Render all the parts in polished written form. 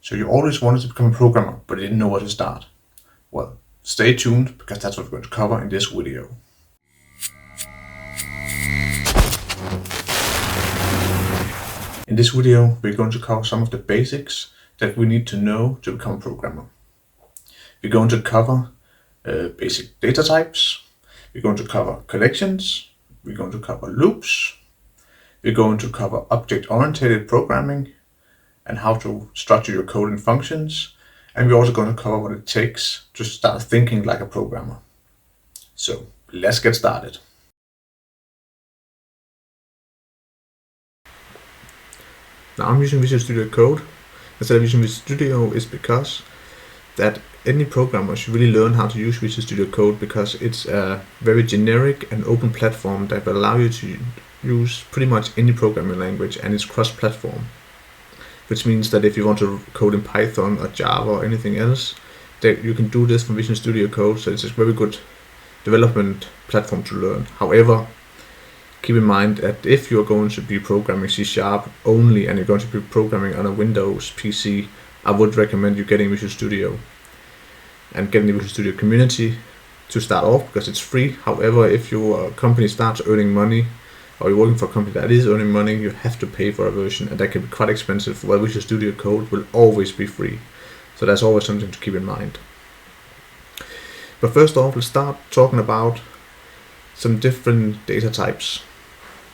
So you always wanted to become a programmer, but didn't know where to start. Well, stay tuned, because that's what we're going to cover in this video. In this video, we're going to cover some of the basics that we need to know to become a programmer. We're going to cover basic data types. We're going to cover collections. We're going to cover loops. We're going to cover object-oriented programming and how to structure your code in functions. And we're also going to cover what it takes to start thinking like a programmer. So let's get started. Now I'm using Visual Studio Code instead of using Visual Studio is because that any programmer should really learn how to use Visual Studio Code, because it's a very generic and open platform that will allow you to use pretty much any programming language, and it's cross-platform. Which means that if you want to code in Python or Java or anything else, that you can do this from Visual Studio Code, so it's a very good development platform to learn. However, keep in mind that if you're going to be programming C# only and you're going to be programming on a Windows PC, I would recommend you getting Visual Studio and getting the Visual Studio community to start off, because it's free. However, if your company starts earning money, or you're working for a company that is earning money, you have to pay for a version, and that can be quite expensive, while Visual Studio Code will always be free. So that's always something to keep in mind. But first off, let's start talking about some different data types.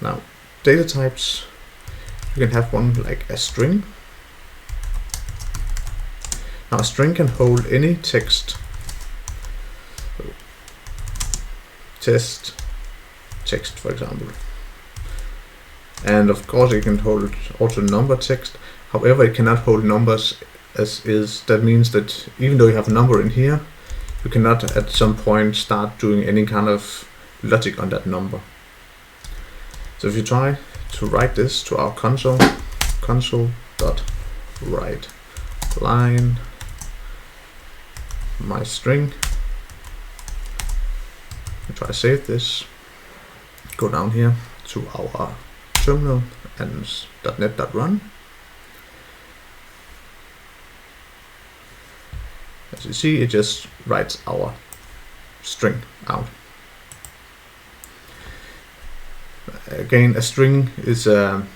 Now, data types, you can have one like a string. Now, a string can hold any text. Text, for example. And of course it can hold also number text. However, it cannot hold numbers as is. That means that even though you have a number in here, you cannot at some point start doing any kind of logic on that number. So if you try to write this to our console.write line my string, and try to save this, go down here to our terminal and .net.run. As you see, it just writes our string out. Again, a string is one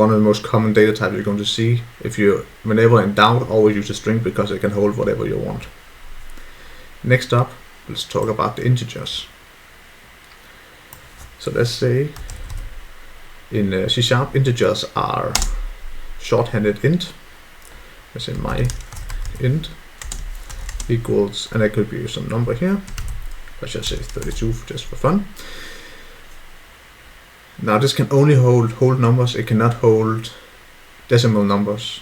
of the most common data types you're going to see. If you, whenever in doubt, always use a string, because it can hold whatever you want. Next up, let's talk about the integers. So let's say in C# integers are shorthanded int. Let's say my int equals, and that could be some number here. Let's just say 32 just for fun. Now this can only hold whole numbers, it cannot hold decimal numbers.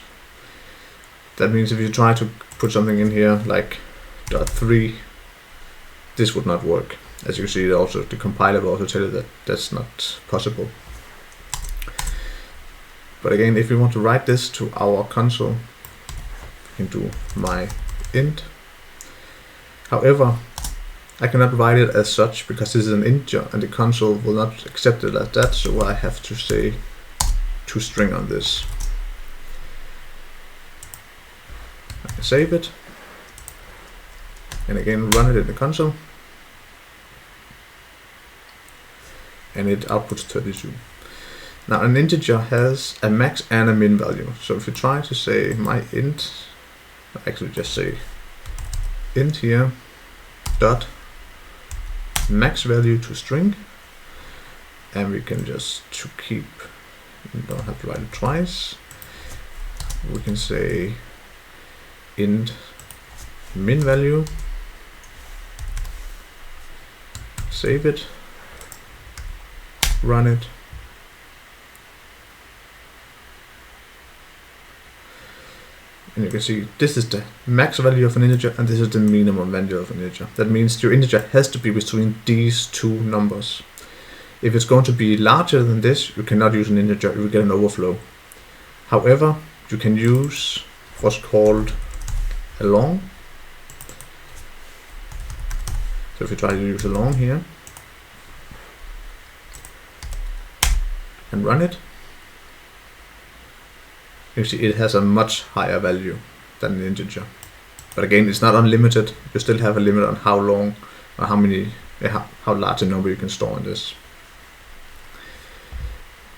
That means if you try to put something in here like .3, this would not work. As you see, also the compiler will also tell you that that's not possible. But again, if we want to write this to our console, we can do my int. However, I cannot write it as such because this is an integer and the console will not accept it as that, so I have to say toString on this. I can save it and again run it in the console, and it outputs 32. Now an integer has a max and a min value. So if you try to say my int, actually just say int here dot max value to string, and we can just to keep, you don't have to write it twice, we can say int min value, save it, run it, and you can see this is the max value of an integer and this is the minimum value of an integer. That means your integer has to be between these two numbers. If it's going to be larger than this, you cannot use an integer, you will get an overflow. However, you can use what's called a long. So if you try to use a long here and run it, you see it has a much higher value than an integer. But again, it's not unlimited. You still have a limit on how long or how large a number you can store in this.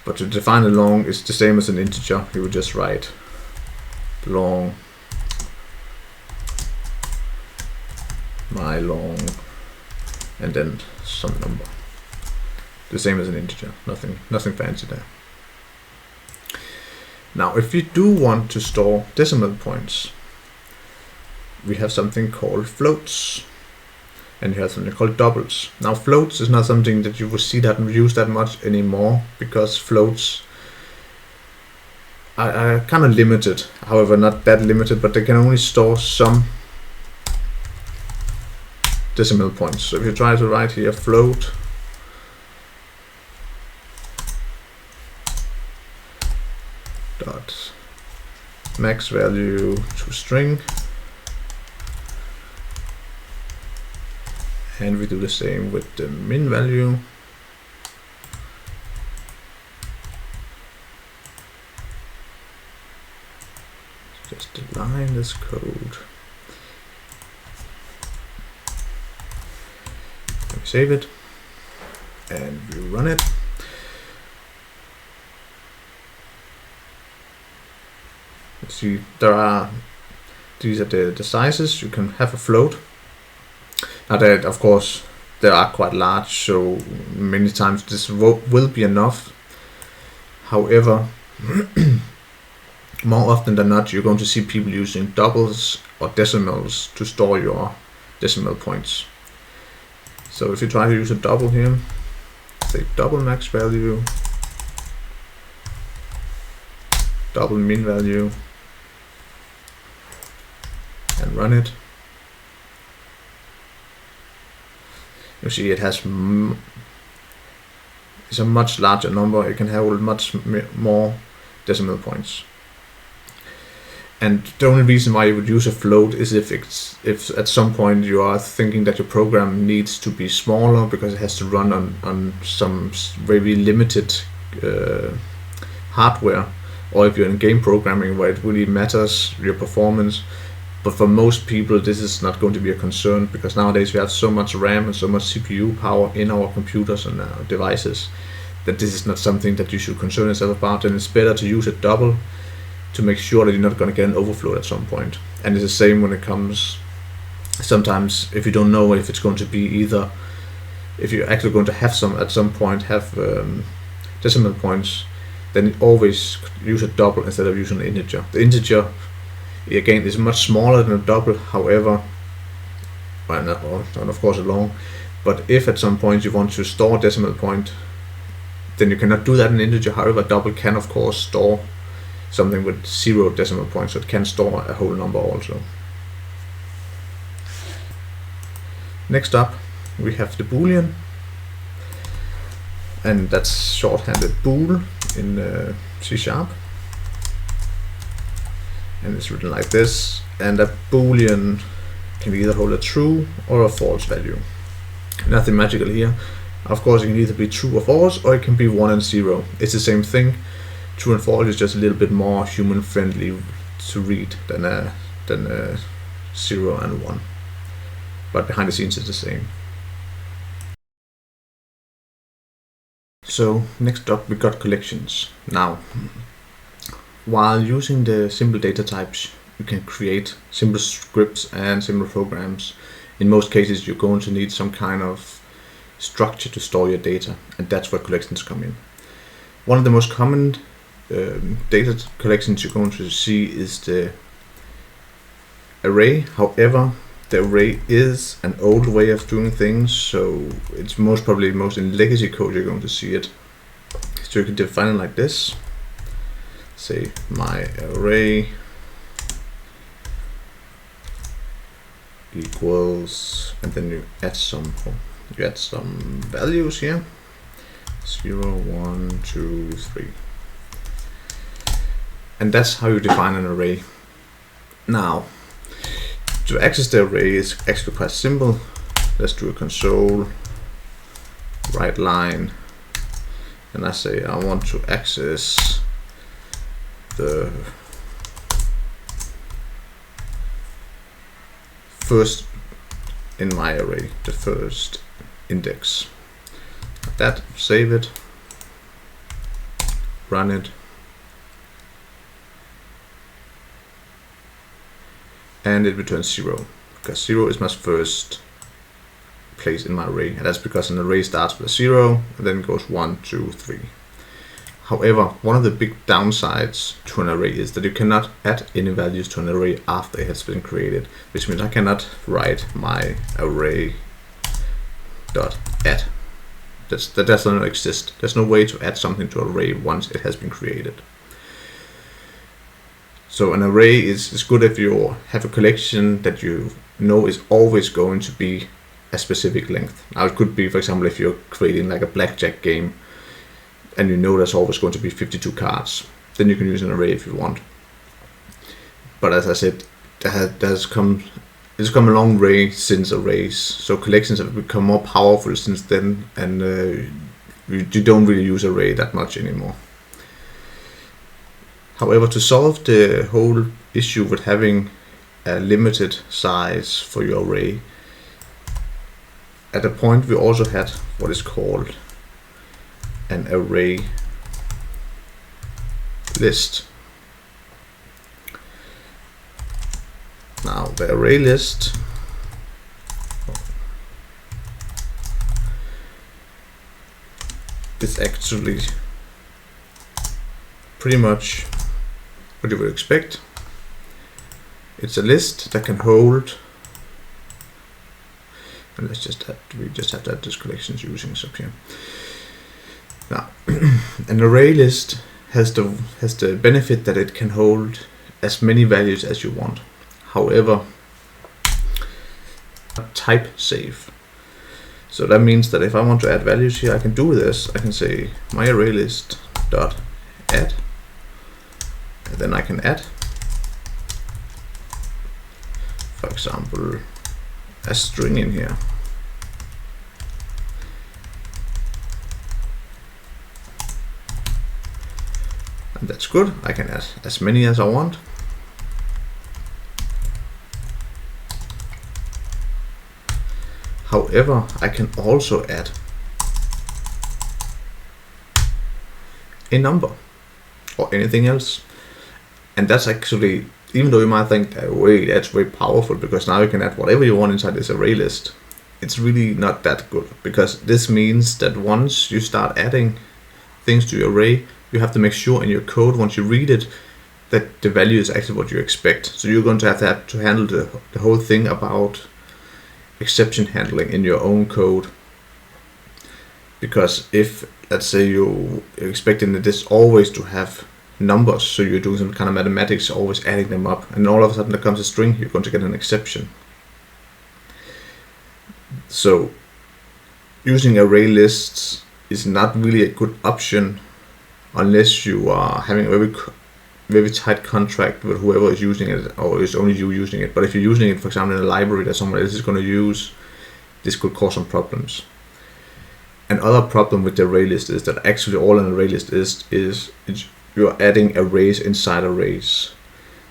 But to define a long is the same as an integer. You would just write long, my long, and then some number. The same as an integer. Nothing fancy there. Now, if you do want to store decimal points, we have something called floats, and you have something called doubles. Now, floats is not something that you will see that use that much anymore, because floats are kind of limited. However, not that limited, but they can only store some decimal points. So if you try to write here float dot max value to string, and we do the same with the min value. Just align this code. Let me save it and we run it. See, these are the sizes. You can have a float. Now that, of course, they are quite large, so many times this will be enough. However, more often than not, you're going to see people using doubles or decimals to store your decimal points. So if you try to use a double here, say double max value, double min value, and run it, you see it has it's a much larger number. It can hold much more decimal points. And the only reason why you would use a float is if at some point you are thinking that your program needs to be smaller because it has to run on some very limited hardware, or if you're in game programming where it really matters your performance. But for most people, this is not going to be a concern, because nowadays we have so much RAM and so much CPU power in our computers and our devices that this is not something that you should concern yourself about. And it's better to use a double to make sure that you're not going to get an overflow at some point. And it's the same when it comes, sometimes if you don't know if it's going to be either, if you're actually going to have some at some point have decimal points, then always use a double instead of using an integer. The integer, again, is much smaller than a double. However, and of course a long, but if at some point you want to store decimal point, then you cannot do that in integer. However, double can of course store something with 0 decimal points, so it can store a whole number also. Next up, we have the boolean, and that's shorthanded bool in C#. And it's written like this, and a boolean can either hold a true or a false value. Nothing magical here. Of course, it can either be true or false, or it can be 1 and 0. It's the same thing. True and false is just a little bit more human friendly to read than 0 and 1. But behind the scenes it's the same. So next up we got collections. Now, while using the simple data types, you can create simple scripts and simple programs. In most cases, you're going to need some kind of structure to store your data, and that's where collections come in. One of the most common data collections you're going to see is the array. However, the array is an old way of doing things, so it's most in legacy code you're going to see it. So you can define it like this. Say my array equals, and then you add some values here, 0, 1, 2, 3, and that's how you define an array. Now, to access the array is actually quite simple. Let's do a console write line, and I say I want to access the first in my array, the first index. Like that, save it, run it, and it returns 0, because 0 is my first place in my array, and that's because an array starts with a 0 and then goes 1, 2, 3. However, one of the big downsides to an array is that you cannot add any values to an array after it has been created, which means I cannot write my array dot add. That does not exist. There's no way to add something to an array once it has been created. So an array is good if you have a collection that you know is always going to be a specific length. Now it could be, for example, if you're creating like a blackjack game and you know there's always going to be 52 cards, then you can use an array if you want. But as I said, it's come a long way since arrays. So collections have become more powerful since then, and you don't really use array that much anymore. However, to solve the whole issue with having a limited size for your array, at a point we also had what is called an array list. Now the array list is actually pretty much what you would expect. It's a list that can hold, and we just have to add this collections using this up here. Now, an array list has the benefit that it can hold as many values as you want. However, type safe. So that means that if I want to add values here, I can do this. I can say my array list dot add, and then I can add, for example, a string in here. And that's good. I can add as many as I want. However, I can also add a number or anything else. And that's actually, even though you might think, wait, that's very powerful because now you can add whatever you want inside this array list, it's really not that good, because this means that once you start adding things to your array, you have to make sure in your code, once you read it, that the value is actually what you expect. So you're going to have to handle the whole thing about exception handling in your own code. Because if, let's say, you're expecting that this always to have numbers, so you're doing some kind of mathematics, always adding them up, and all of a sudden there comes a string, you're going to get an exception. So using array lists is not really a good option unless you are having a very tight contract with whoever is using it, or is only you using it. But if you're using it, for example, in a library that someone else is going to use, this could cause some problems. Another problem with the array list is that actually all an array list is you're adding arrays inside arrays,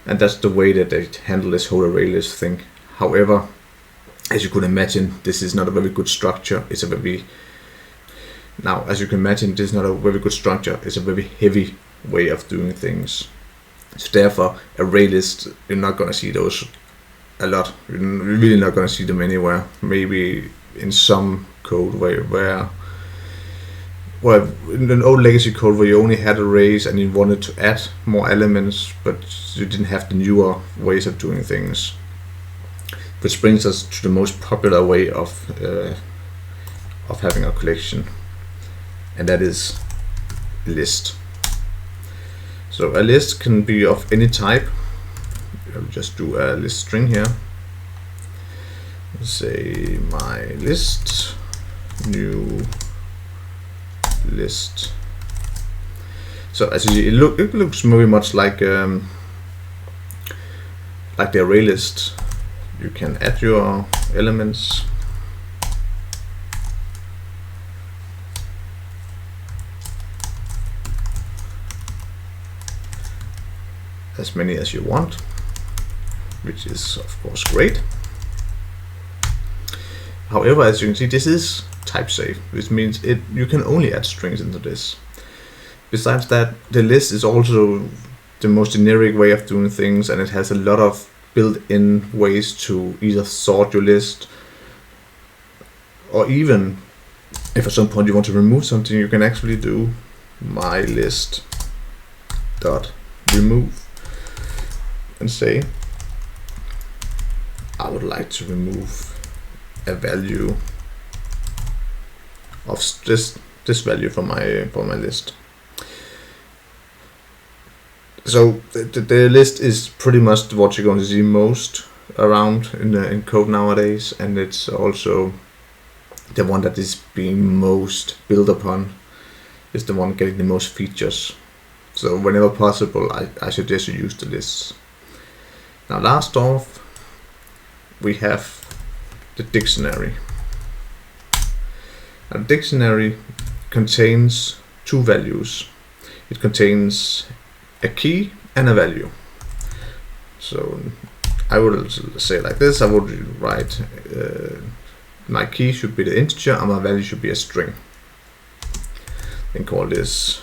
and that's the way that they handle this whole array list thing. However, as you could imagine, this is not a very good structure. As you can imagine, this is not a very good structure. It's a very heavy way of doing things. So therefore, array lists, you're not going to see those a lot. You're really not going to see them anywhere. Maybe in some code where in an old legacy code where you only had arrays and you wanted to add more elements, but you didn't have the newer ways of doing things. Which brings us to the most popular way of having a collection, and that is a list. So a list can be of any type. I'll just do a list string here. Say my list, new list. So as you see, it looks very much like the array list. You can add your elements. As many as you want, which is of course great. However, as you can see, this is type safe, which means you can only add strings into this. Besides that, the list is also the most generic way of doing things, and it has a lot of built-in ways to either sort your list, or even if at some point you want to remove something, you can actually do my list dot remove and say I would like to remove a value of this value from my list. So the list is pretty much what you're going to see most around in code nowadays, and it's also the one that is being most built upon, is the one getting the most features. So whenever possible, I suggest you use the lists. Now last off, we have the dictionary. A dictionary contains two values. It contains a key and a value. So I would say like this, I would write my key should be the integer and my value should be a string. Then call this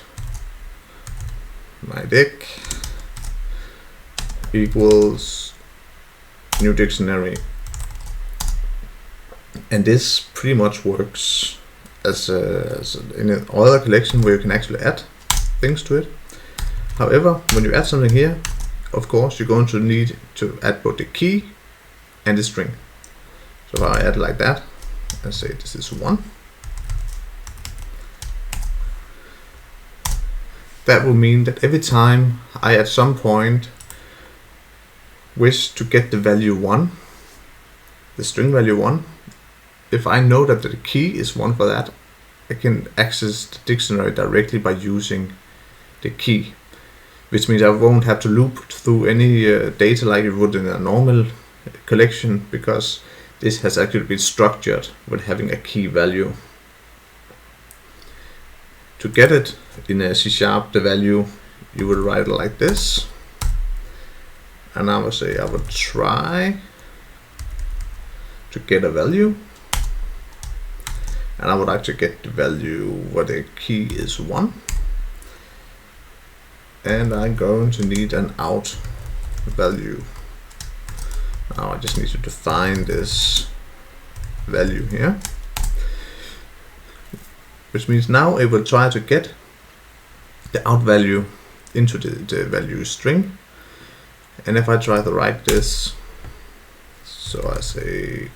my dic equals new dictionary. And this pretty much works as in another collection where you can actually add things to it. However, when you add something here, of course, you're going to need to add both the key and the string. So if I add like that, and say this is 1, that will mean that every time I at some point wish to get the value 1, the string value 1, if I know that the key is 1 for that, I can access the dictionary directly by using the key, which means I won't have to loop through any data like you would in a normal collection, because this has actually been structured with having a key value. To get it in a C#, the value, you will write it like this, and I will say I would try to get a value, and I would like to get the value where the key is 1, and I'm going to need an out value. Now I just need to define this value here, which means now it will try to get the out value into the value string. And if I try to write this, so I say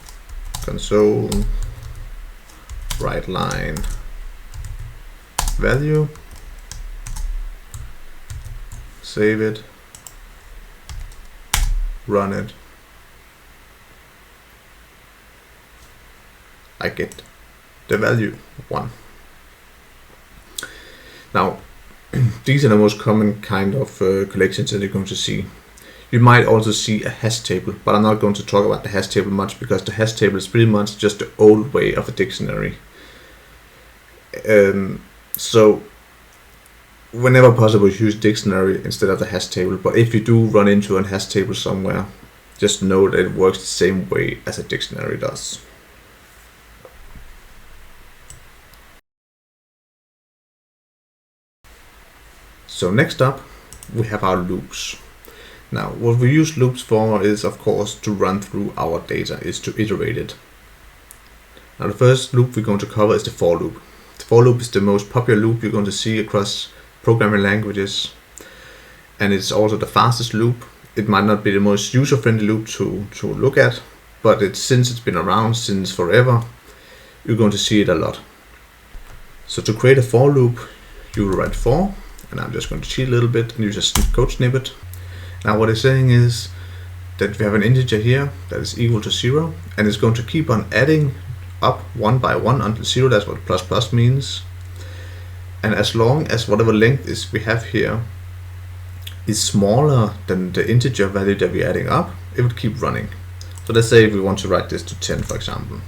console write line value, save it, run it, I get the value 1. Now, these are the most common kind of collections that you're going to see. You might also see a hash table, but I'm not going to talk about the hash table much, because the hash table is pretty much just the old way of a dictionary. So whenever possible, use dictionary instead of the hash table, but if you do run into a hash table somewhere, just know that it works the same way as a dictionary does. So next up, we have our loops. Now, what we use loops for is, of course, to run through our data, is to iterate it. Now, the first loop we're going to cover is the for loop. The for loop is the most popular loop you're going to see across programming languages, and it's also the fastest loop. It might not be the most user-friendly loop to look at, but since it's been around since forever, you're going to see it a lot. So to create a for loop, you will write for, and I'm just going to cheat a little bit and use a code snippet. Now what it's saying is that we have an integer here that is equal to 0, and it's going to keep on adding up 1 by 1 until 0. That's what plus plus means. And as long as whatever length is we have here is smaller than the integer value that we're adding up, it would keep running. So let's say if we want to write this to 10, for example.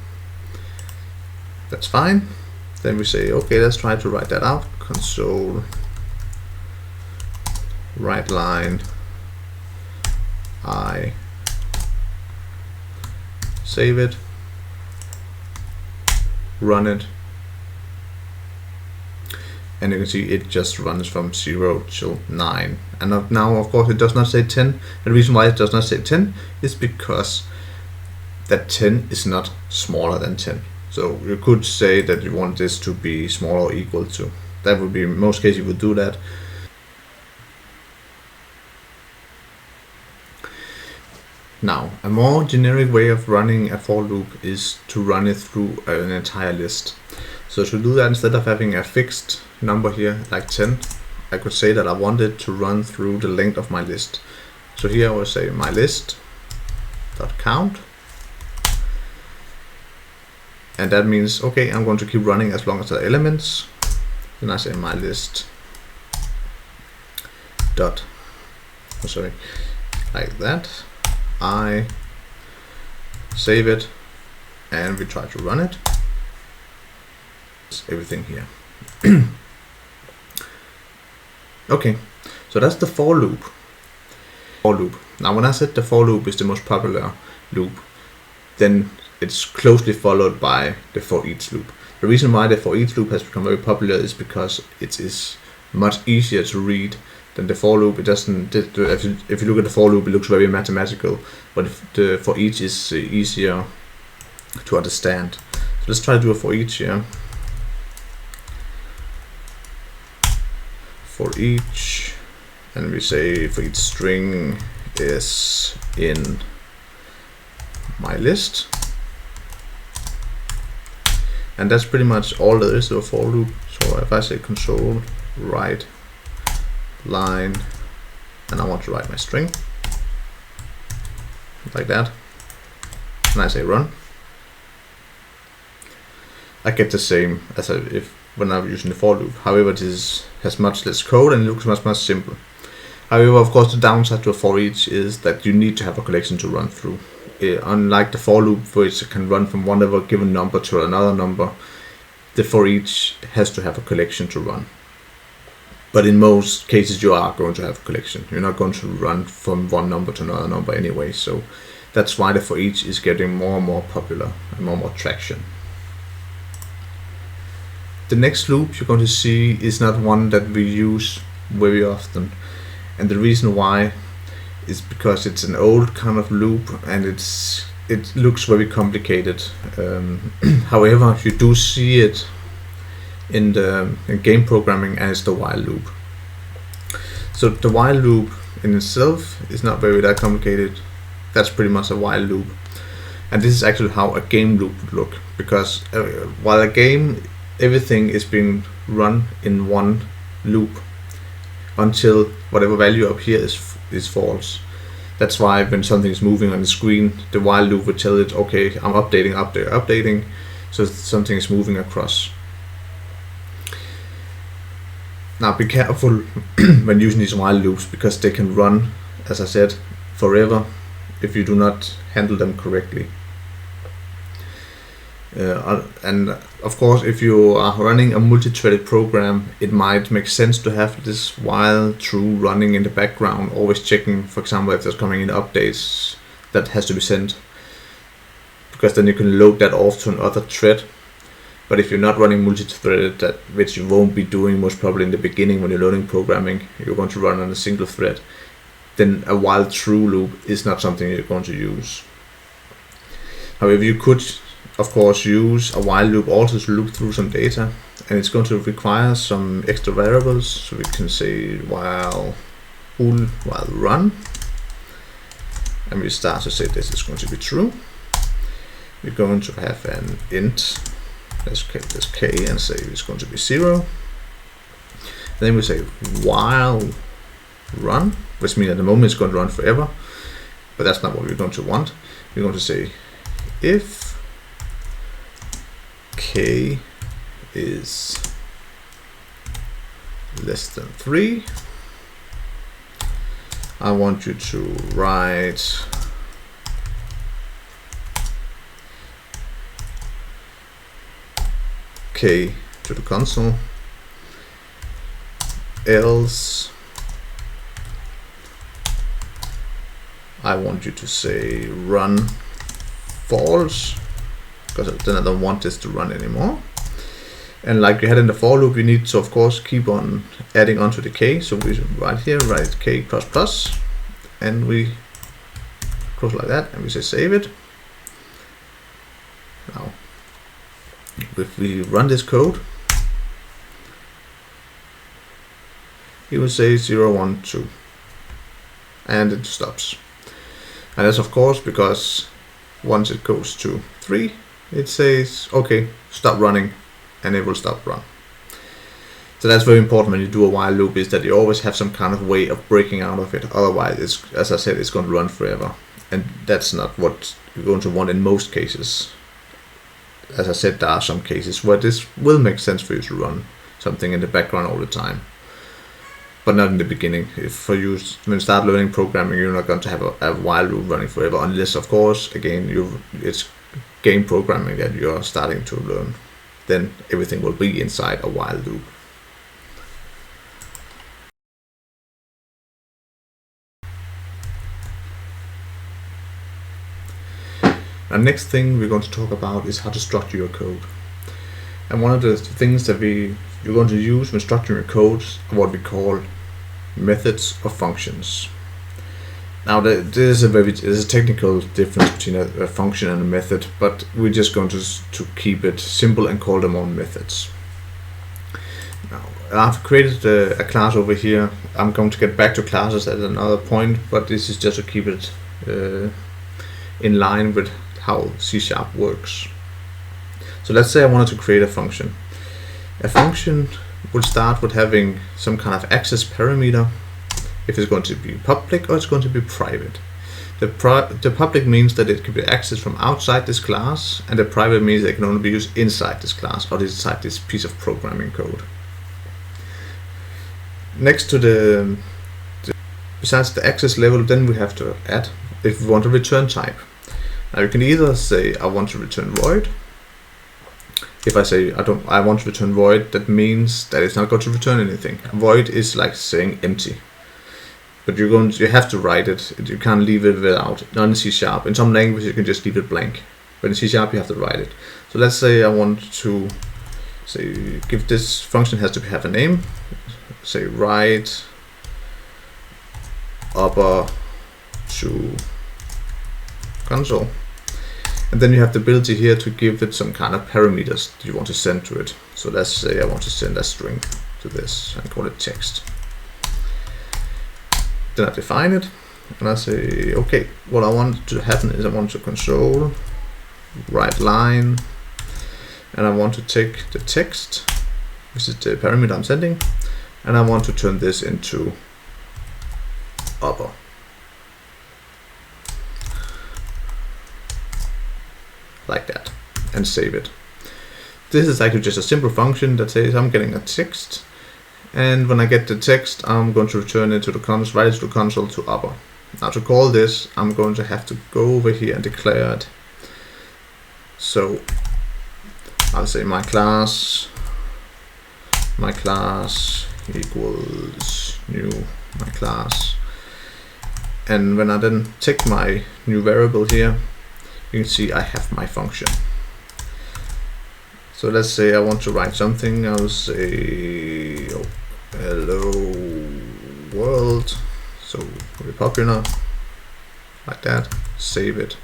That's fine. Then we say, okay, let's try to write that out. Console write line I, save it, run it, and you can see it just runs from 0 to 9. And now of course it does not say 10. The reason why it does not say 10 is because that 10 is not smaller than 10. So you could say that you want this to be smaller or equal to. That would be, in most cases you would do that. Now, a more generic way of running a for loop is to run it through an entire list. So to do that, instead of having a fixed number here like 10, I could say that I want it to run through the length of my list. So here I will say my list.count, and that means, okay, I'm going to keep running as long as there are elements. Then I say my list dot, like that. I save it, and we try to run it. It's everything here. Okay, so that's the for loop. Now when I said the for loop is the most popular loop, then it's closely followed by the for each loop. The reason why the for each loop has become very popular is because it is much easier to read than the for loop. It doesn't, if you look at the for loop, it looks very mathematical, but if the for each is easier to understand. So let's try to do a for each here. For each, and we say for each string is in my list, and that's pretty much all there is to a for loop. So if I say console write line, and I want to write my string like that, and I say run, I get the same as when I'm using the for loop. However, this has much less code and it looks much simpler. However, of course, the downside to a for each is that you need to have a collection to run through. Unlike the for loop, which can run from one given number to another number, the for each has to have a collection to run. But in most cases, you are going to have a collection. You're not going to run from one number to another number anyway. So that's why the for each is getting more and more popular and more and more traction. The next loop you're going to see is not one that we use very often, and the reason why is because it's an old kind of loop and it looks very complicated. However, you do see it in game programming as the while loop. So the while loop in itself is not very that complicated. That's pretty much a while loop, and this is actually how a game loop would look, because while a game, everything is being run in one loop until whatever value up here is false. That's why when something is moving on the screen, the while loop will tell it, okay, I'm updating, so something is moving across. Now be careful when using these while loops, because they can run, as I said, forever if you do not handle them correctly. And of course, if you are running a multi-threaded program, it might make sense to have this while true running in the background, always checking, for example, if there's coming in updates that has to be sent, because then you can load that off to another thread. But if you're not running multi-threaded, which you won't be doing most probably in the beginning when you're learning programming, you're going to run on a single thread, then a while true loop is not something you're going to use. However, you could of course use a while loop also to loop through some data, and it's going to require some extra variables. So we can say while run, and we start to say this is going to be true. We're going to have an int, let's get this k and say it's going to be 0. Then we say while run, which means at the moment it's going to run forever, but that's not what we're going to want. We're going to say if k is less than 3, I want you to write k to the console, else I want you to say run false, because then I don't want this to run anymore. And like we had in the for loop, we need to of course keep on adding onto the k. So we right here write k plus plus, and we close like that, and we say save it. Now, if we run this code, it will say 0, 1, 2, and it stops. And that's of course because once it goes to 3, it says okay, stop running, and it will stop run. So that's very important when you do a while loop, is that you always have some kind of way of breaking out of it. Otherwise, it's, as I said, it's going to run forever, and that's not what you're going to want in most cases. As I said, there are some cases where this will make sense for you to run something in the background all the time, but not in the beginning. If for you, when you start learning programming, you're not going to have a while loop running forever, unless, of course, again, it's game programming that you're starting to learn. Then everything will be inside a while loop. The next thing we're going to talk about is how to structure your code. And one of the things that you're going to use when structuring your code are what we call methods or functions. Now there's a technical difference between a function and a method, but we're just going to keep it simple and call them all methods. Now I've created a class over here. I'm going to get back to classes at another point, but this is just to keep it in line with how C# works. So let's say I wanted to create a function. A function would start with having some kind of access parameter, if it's going to be public or it's going to be private. The public means that it can be accessed from outside this class, and the private means that it can only be used inside this class or inside this piece of programming code. Next to besides the access level, then we have to add, if we want a return type. Now you can either say I want to return void. If I say I want to return void, that means that it's not going to return anything. Void is like saying empty, but you have to write it. You can't leave it without. Not in C#. In some languages you can just leave it blank, but in C# you have to write it. So let's say I want to say give this function has to have a name. Say write upper to console, and then you have the ability here to give it some kind of parameters that you want to send to it. So let's say I want to send a string to this and call it text. Then I define it, and I say okay, what I want to happen is I want to console write line, and I want to take the text, which is the parameter I'm sending, and I want to turn this into upper. Like that, and save it. This is actually just a simple function that says I'm getting a text, and when I get the text, I'm going to return it to the console, write it to the console to upper. Now to call this, I'm going to have to go over here and declare it. So I'll say my class equals new my class, and when I then take my new variable here, you can see I have my function. So let's say I want to write something. I'll say hello world, so very popular, like that. Save it,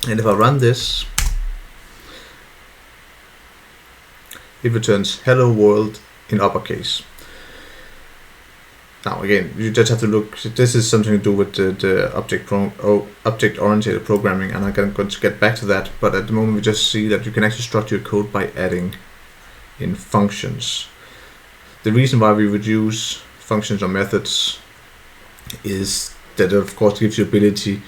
and if I run this, it returns hello world in uppercase. Now again, you just have to look. This is something to do with the object-oriented programming, and I'm going to get back to that. But at the moment, we just see that you can actually structure your code by adding in functions. The reason why we would use functions or methods is that it of course gives you ability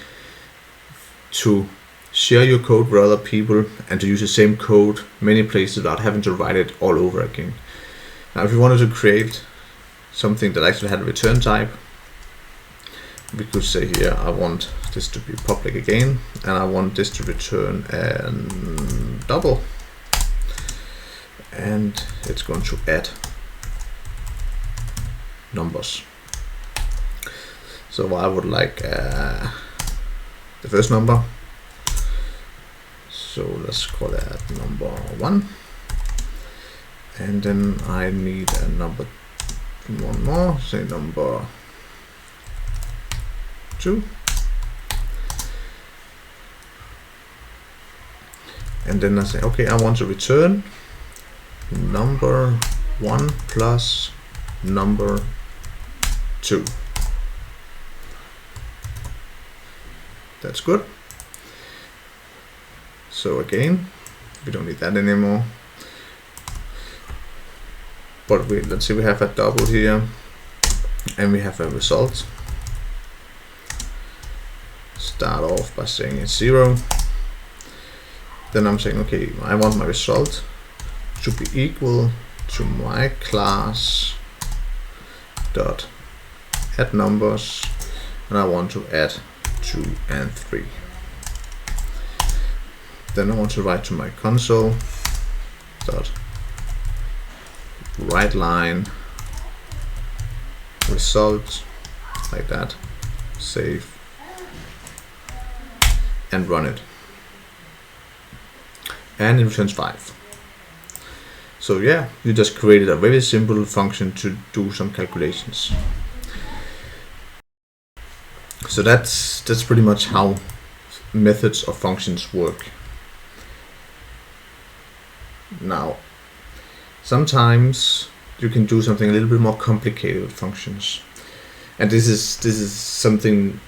to share your code with other people and to use the same code many places without having to write it all over again. Now, if you wanted to create something that actually had a return type, we could say here I want this to be public again, and I want this to return a double, and it's going to add numbers. So I would like the first number, So let's call that number 1. And then I need a number one more, say number 2. And then I say, okay, I want to return number 1 plus number 2. That's good. So again, we don't need that anymore. But let's say we have a double here, and we have a result. Start off by saying it's 0. Then I'm saying, okay, I want my result to be equal to my class dot add numbers, and I want to add 2 and 3. Then I want to write to my console dot write line result, like that, save, and run it. And it returns 5. So yeah, you just created a very simple function to do some calculations. So that's pretty much how methods or functions work. Now, sometimes you can do something a little bit more complicated with functions, and this is something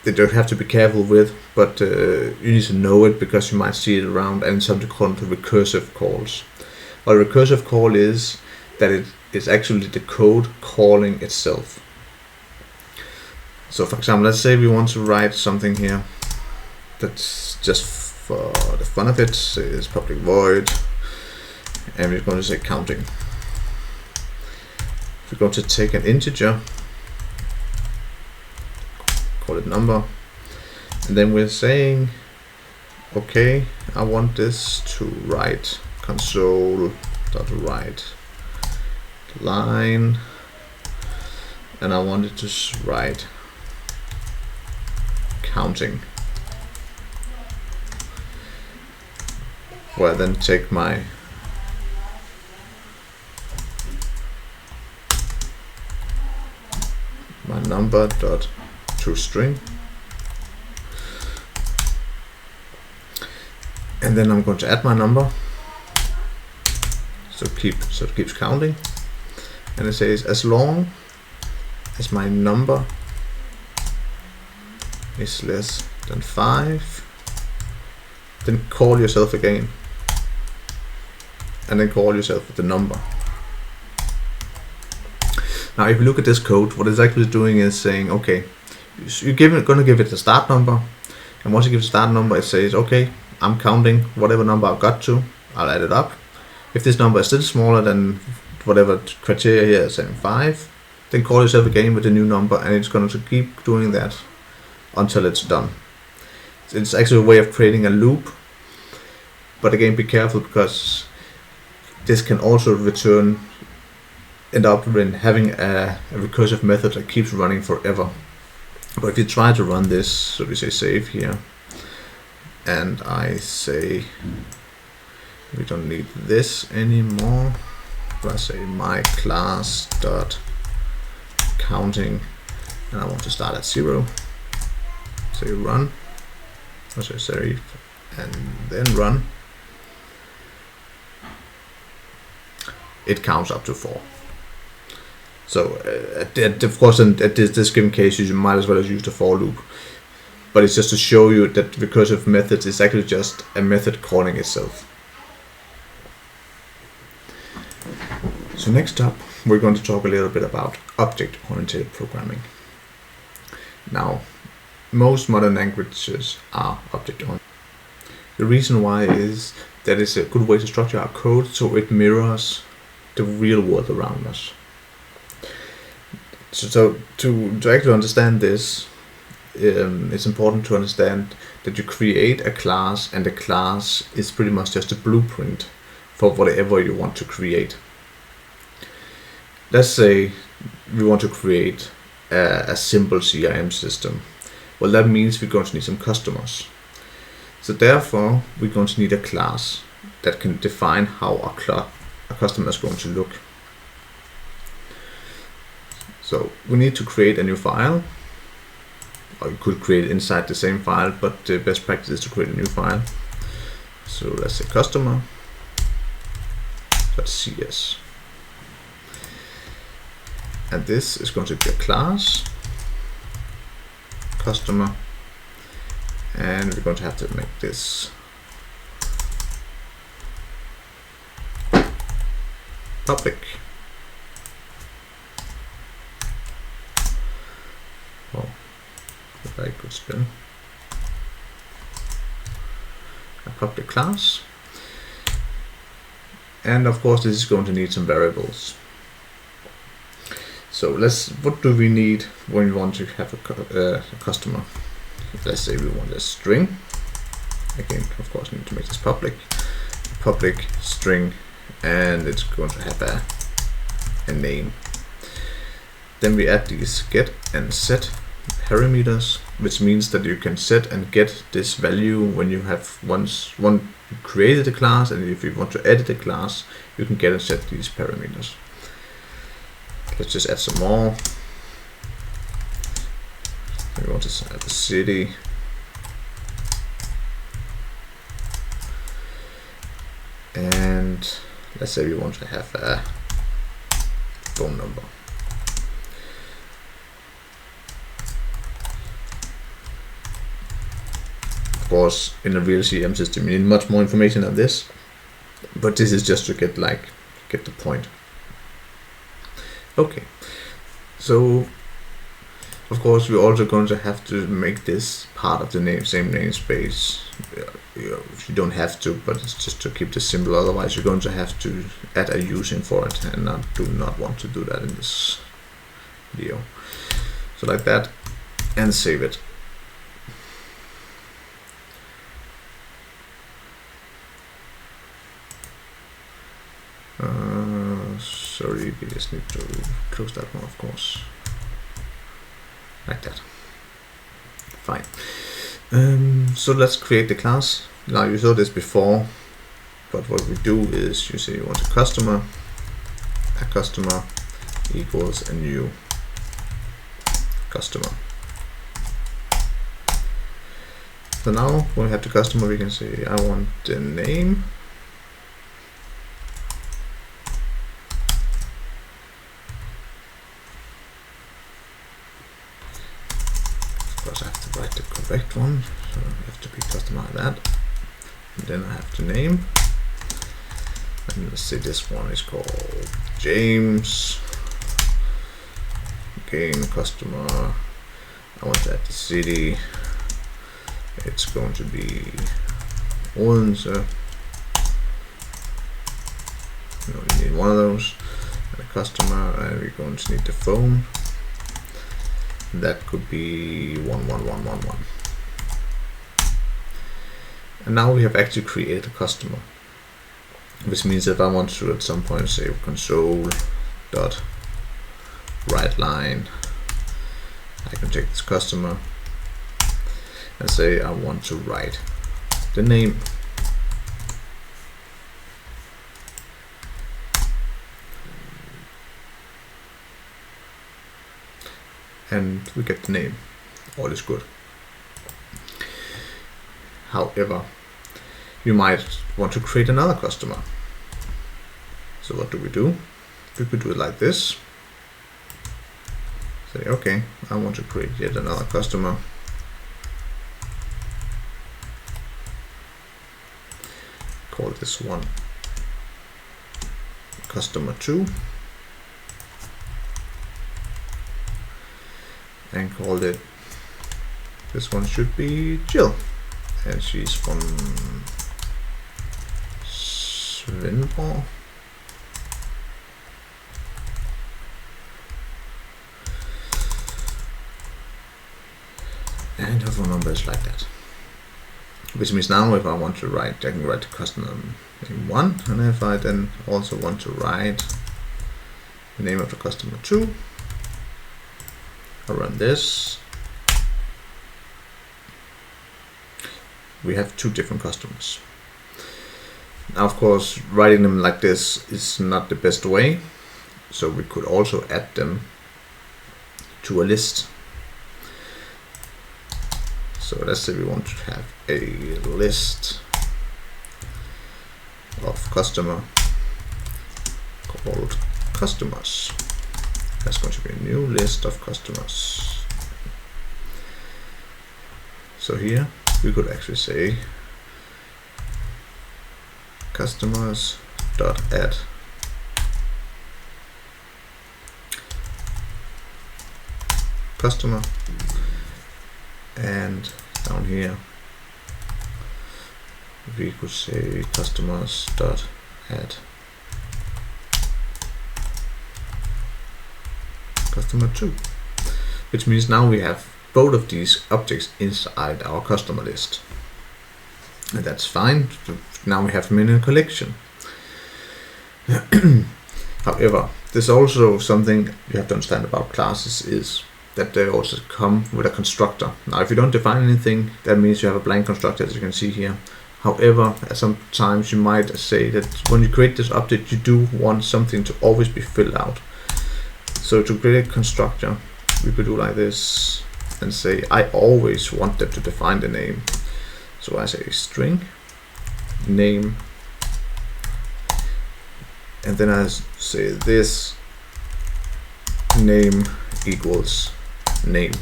that you have to be careful with, but you need to know it because you might see it around, and something called recursive calls. What a recursive call is that it is actually the code calling itself. So for example, let's say we want to write something here that's just for the fun of it, is public void, and we're going to say counting. We're going to take an integer, call it number, and then we're saying, okay, I want this to write console.write line, and I want it to write counting, where I then take my number dot toString, and then I'm going to add my number, so it keeps counting, and it says as long as my number is less than 5, then call yourself again, and then call yourself with the number. Now if you look at this code, what it's actually doing is saying, okay, you're going to give it a start number, and once you give it a start number, it says, okay, I'm counting whatever number I've got to, I'll add it up. If this number is still smaller than whatever criteria here is saying 5, then call yourself again with a new number, and it's going to keep doing that until it's done. It's actually a way of creating a loop, but again, be careful, because this can also end up in having a recursive method that keeps running forever. But if you try to run this, so we say save here, and I say we don't need this anymore, but I say my class dot counting, and I want to start at 0. Say run, or say save, and then run. It counts up to 4. So of course, at this given case, you might as well use the for loop. But it's just to show you that recursive methods is actually just a method calling itself. So next up, we're going to talk a little bit about object-oriented programming. Now, most modern languages are object-oriented. The reason why is that it's a good way to structure our code so it mirrors the real world around us. So to actually understand this, it's important to understand that you create a class, and the class is pretty much just a blueprint for whatever you want to create. Let's say we want to create a simple CRM system. Well, that means we're going to need some customers. So therefore, we're going to need a class that can define how a customer is going to look. So we need to create a new file, or you could create it inside the same file, but the best practice is to create a new file. So let's say customer.cs. And this is going to be a class, customer, and we're going to have to make this public. Oh, a very good spell. A public class. And of course this is going to need some variables. So what do we need when we want to have a customer? Let's say we want a string. Again, of course, we need to make this public string, and it's going to have a name. Then we add these get and set parameters, which means that you can set and get this value when you have once created a class, and if you want to edit a class, you can get and set these parameters. Let's just add some more. We want to add the city. And let's say we want to have a phone number. Of course, in a real CRM system, you need much more information than this, but this is just to get the point. Okay, so of course we're also going to have to make this part of the same namespace. You don't have to, but it's just to keep this simple. Otherwise, you're going to have to add a using for it, and I do not want to do that in this video. So like that, and save it. Sorry, we just need to close that one, of course. Like that. Fine. So let's create the class. Now you saw this before, but what we do is you say you want a customer equals a new customer. So now when we have the customer, we can say I want the name. I have to write the correct one, so I have to be customer like that. And then I have the name. And let's say this one is called James. Again, customer. I want to add the city. It's going to be Odense. We only need one of those. And a customer, and we're going to need the phone. That could be 11111. And now we have actually created a customer, which means if I want to at some point say console.writeLine, I can take this customer and say I want to write the name. And we get the name. All is good. However, you might want to create another customer. So what do? We could do it like this. Say, okay, I want to create yet another customer. Call this one customer 2. And called it, this one should be Jill, and she's from Svendborg. And her phone number is like that. Which means now if I want to write, I can write the customer name 1, and if I then also want to write the name of the customer 2, I run this. we have two different customers. Now, of course, writing them like this is not the best way, so we could also add them to a list. So let's say we want to have a list of customer called customers. That's going to be a new list of customers. So here we could actually say customers.add customer, and down here we could say customers.add customer 2, which means now we have both of these objects inside our customer list, and that's fine. Now we have them in a collection. However, there's also something you have to understand about classes, is that they also come with a constructor. Now, if you don't define anything, that means you have a blank constructor, as you can see here. However, sometimes you might say that when you create this object, you do want something to always be filled out. So to create a constructor, we could do like this and say, I always want them to define the name. So I say string name, and then I say this name equals name.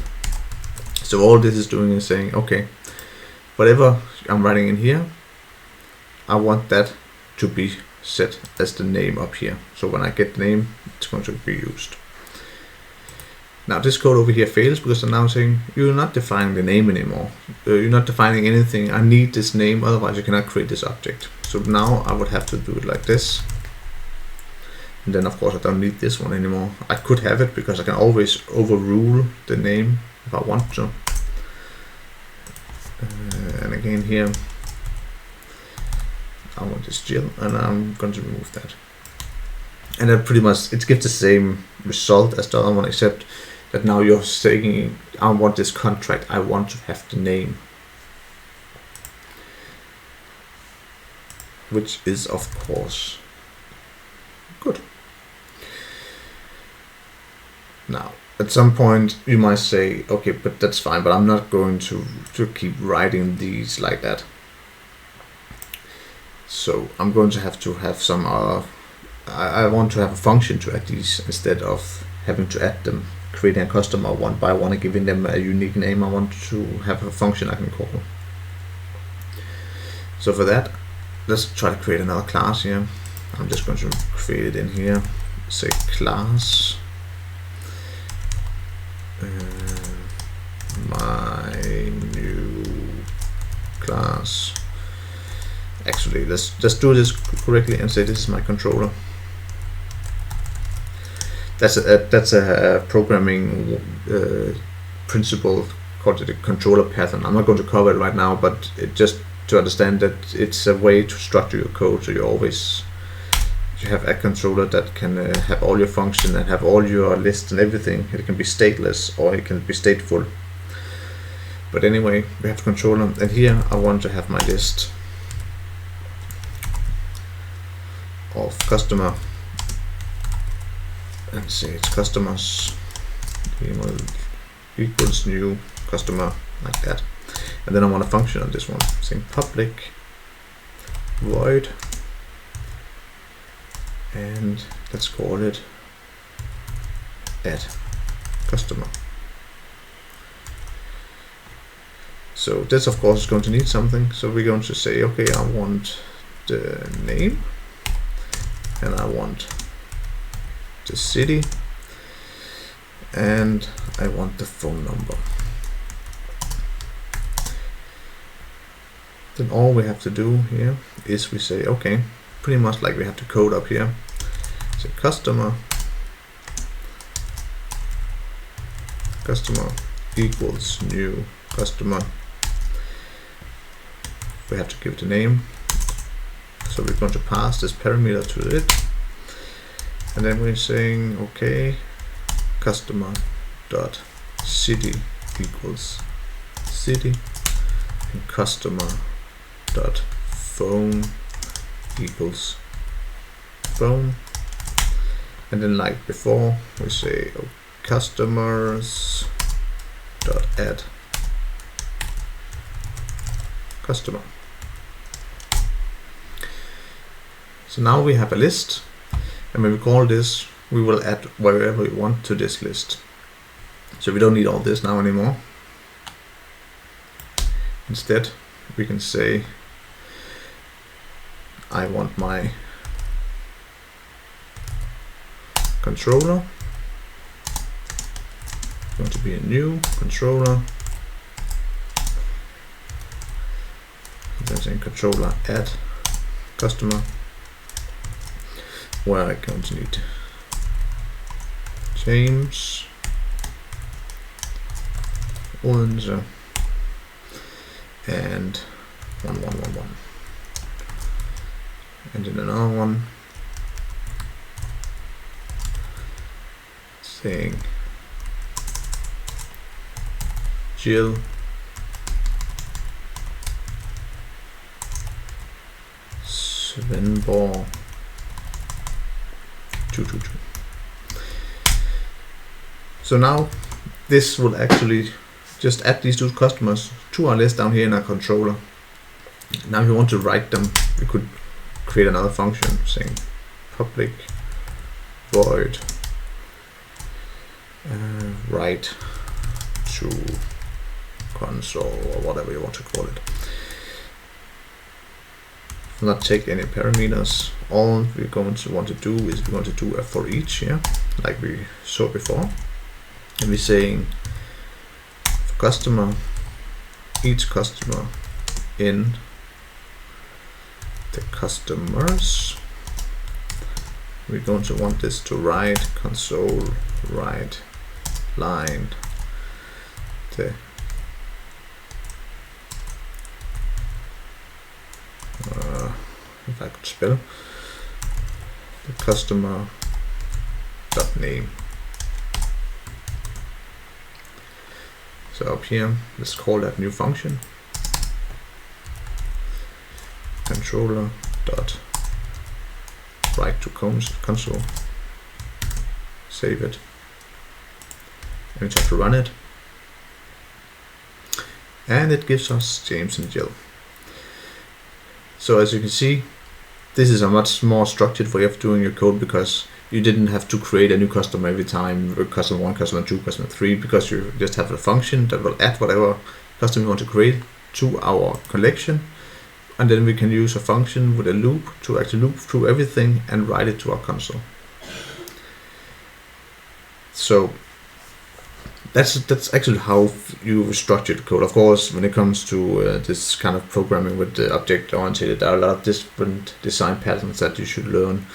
So all this is doing is saying, okay, whatever I'm writing in here, I want that to be set as the name up here. So when I get the name, it's going to be used. Now this code over here fails because I'm now saying you're not defining the name anymore. You're not defining anything. I need this name, otherwise you cannot create this object. So now I would have to do it like this. And then of course I don't need this one anymore. I could have it because I can always overrule the name if I want to. And again here, I want this Jill, and I'm going to remove that. And then pretty much it gives the same result as the other one, except that now you're saying, I want this contract, I want to have the name. Which is of course good. Now, at some point you might say, okay, but that's fine, but I'm not going to keep writing these like that. So I'm going to have some I want to have a function to add these instead of having to add them, creating a customer one by one and giving them a unique name. I want to have a function I can call. So for that, let's try to create another class here. I'm just going to create it in here, say class my new class. Actually, let's just do this correctly and say this is my controller. That's a programming principle called the controller pattern. I'm not going to cover it right now, but just to understand that it's a way to structure your code, so you have a controller that can have all your function and have all your lists and everything. It can be stateless or it can be stateful. But anyway, we have a controller, and here I want to have my list of customer and say it's customers equals new customer, like that. And then I want a function on this one saying public void, and let's call it add customer. So this of course is going to need something, so we're going to say, okay, I want the name, and I want the city, and I want the phone number. Then all we have to do here is we say, okay, pretty much like we have to code up here. So customer equals new customer. We have to give it a name. So we're going to pass this parameter to it. And then we're saying, okay, customer dot city equals city, and customer dot phone equals phone, and then like before we say customers dot add customer. So now we have a list, and when we call this, we will add wherever we want to this list. So we don't need all this now anymore. Instead, we can say I want my controller going to be a new controller. Then controller add customer, where I'm going to need James Odense and 1111, and then another one saying Jill Svenborg 222. So now this will actually just add these two customers to our list down here in our controller. Now if we want to write them, we could create another function saying public void write to console, or whatever you want to call it. Not take any parameters. All we're going to want to do is we're going to do a for each here, like we saw before, and we're saying for customer, each customer in the customers, we're going to want this to write console write line the if I could spell the customer dot name. So up here, let's call that new function controller dot write to console. Save it, and we have to run it, and it gives us James and Jill. So as you can see, this is a much more structured way of doing your code, because you didn't have to create a new customer every time, customer 1, customer 2, customer 3, because you just have a function that will add whatever customer you want to create to our collection, and then we can use a function with a loop to actually loop through everything and write it to our console. So that's actually how you structure the code. Of course, when it comes to this kind of programming with the object-oriented, there are a lot of different design patterns that you should learn.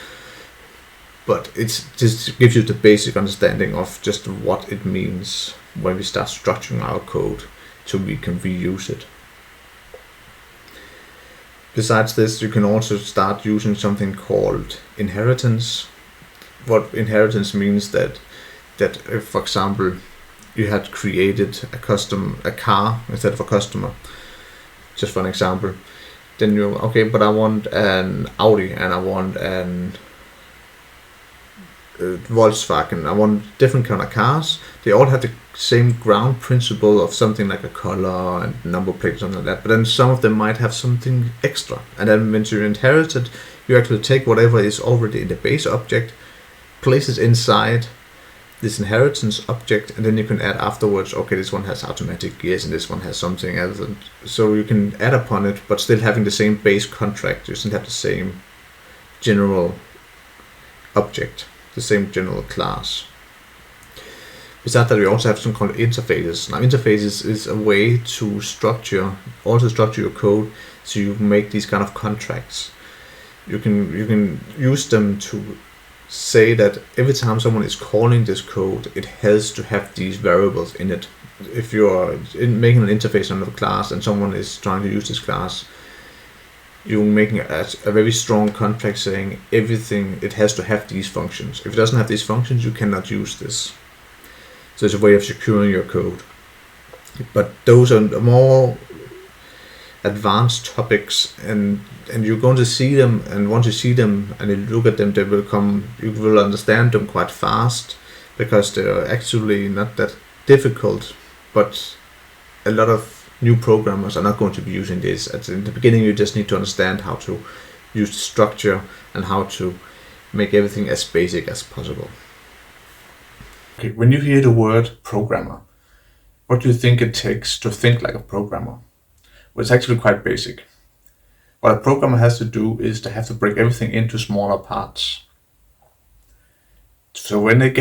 But it just gives you the basic understanding of just what it means when we start structuring our code so we can reuse it. Besides this, you can also start using something called inheritance. What inheritance means that if, for example, you had created a car instead of a customer, just for an example, then you okay, but I want an Audi and I want an Volkswagen. I want different kind of cars. They all have the same ground principle of something like a color and number plate, something like that. But then some of them might have something extra. And then when you inherit it, you actually take whatever is already in the base object, place it inside this inheritance object, and then you can add afterwards, okay, this one has automatic gears and this one has something else, and so you can add upon it, but still having the same base contract. You still have the same general object, the same general class. Besides that, we also have some called interfaces. Now, interfaces is a way to structure your code, so you make these kind of contracts. You can use them to say that every time someone is calling this code, it has to have these variables in it. If you are making an interface on a class and someone is trying to use this class, you're making a very strong contract saying everything, it has to have these functions. If it doesn't have these functions, you cannot use this. So it's a way of securing your code. But those are more advanced topics, and you're going to see them, and once you see them and you look at them, you will understand them quite fast, because they're actually not that difficult. But a lot of new programmers are not going to be using this. In the beginning, you just need to understand how to use the structure and how to make everything as basic as possible. Okay, when you hear the word programmer, what do you think it takes to think like a programmer? Well, it's actually quite basic. What a programmer has to do is to have to break everything into smaller parts. So when they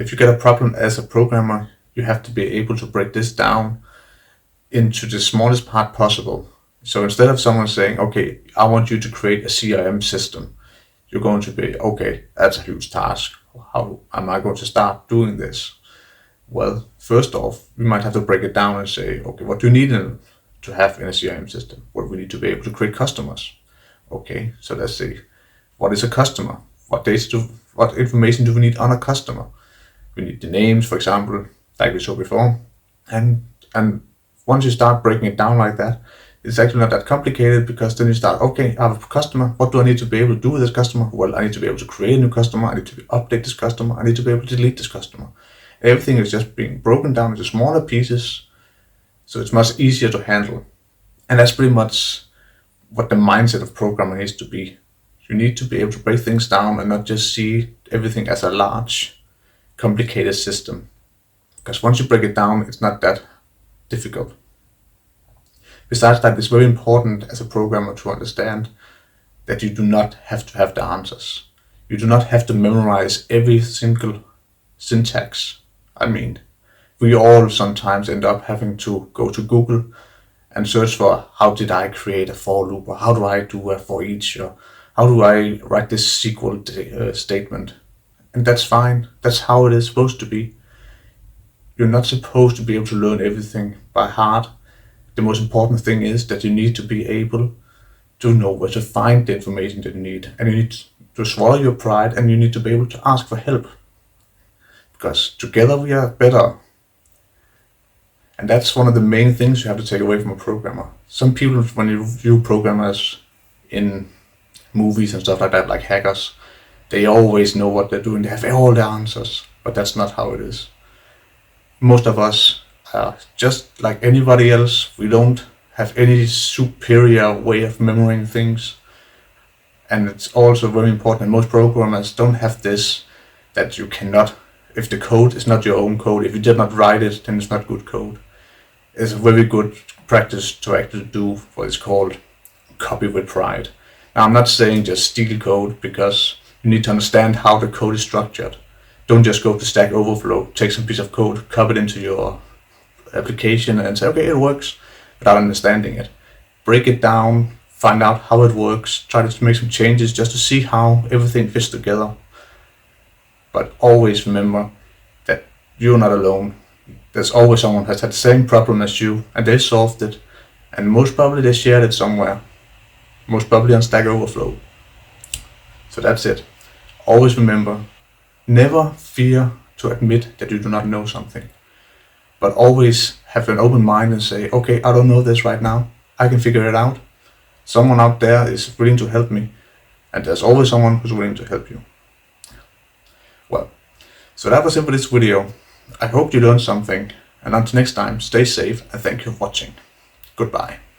if you get a problem as a programmer, you have to be able to break this down into the smallest part possible. So instead of someone saying, okay, I want you to create a CRM system, you're going to be, okay, that's a huge task. How am I going to start doing this? Well, first off, we might have to break it down and say, okay, what do you need to have in a CRM system? Well, we need to be able to create customers. Okay, so let's see, what is a customer? What information do we need on a customer? We need the names, for example, like we saw before. And once you start breaking it down like that, it's actually not that complicated, because then you start, okay, I have a customer. What do I need to be able to do with this customer? Well, I need to be able to create a new customer. I need to update this customer. I need to be able to delete this customer. Everything is just being broken down into smaller pieces, so it's much easier to handle. And that's pretty much what the mindset of programming needs to be. You need to be able to break things down and not just see everything as a large, complicated system. Because once you break it down, it's not that difficult. Besides that, it's very important as a programmer to understand that you do not have to have the answers. You do not have to memorize every single syntax. I mean, we all sometimes end up having to go to Google and search for, how did I create a for loop, or how do I do a for each, or how do I write this SQL statement? And that's fine. That's how it is supposed to be. You're not supposed to be able to learn everything by heart. The most important thing is that you need to be able to know where to find the information that you need. And you need to swallow your pride, and you need to be able to ask for help. Because together we are better. And that's one of the main things you have to take away from a programmer. Some people, when you view programmers in movies and stuff like that, like hackers, they always know what they're doing. They have all the answers. But that's not how it is. Most of us are just like anybody else. We don't have any superior way of memorizing things. And it's also very important, and most programmers don't have this, that you cannot, if the code is not your own code, if you did not write it, then it's not good code. It's a very good practice to actually do what is called copy with pride. Now, I'm not saying just steal code, because you need to understand how the code is structured. Don't just go to Stack Overflow, take some piece of code, copy it into your application and say, okay, it works, without understanding it. Break it down, find out how it works, try to make some changes just to see how everything fits together. But always remember that you're not alone. There's always someone who has had the same problem as you, and they solved it, and most probably they shared it somewhere, most probably on Stack Overflow. So that's it. Always remember, never fear to admit that you do not know something, but always have an open mind and say, okay, I don't know this right now, I can figure it out. Someone out there is willing to help me, and there's always someone who's willing to help you. Well, so that was it for this video. I hope you learned something, and until next time, stay safe and thank you for watching. Goodbye.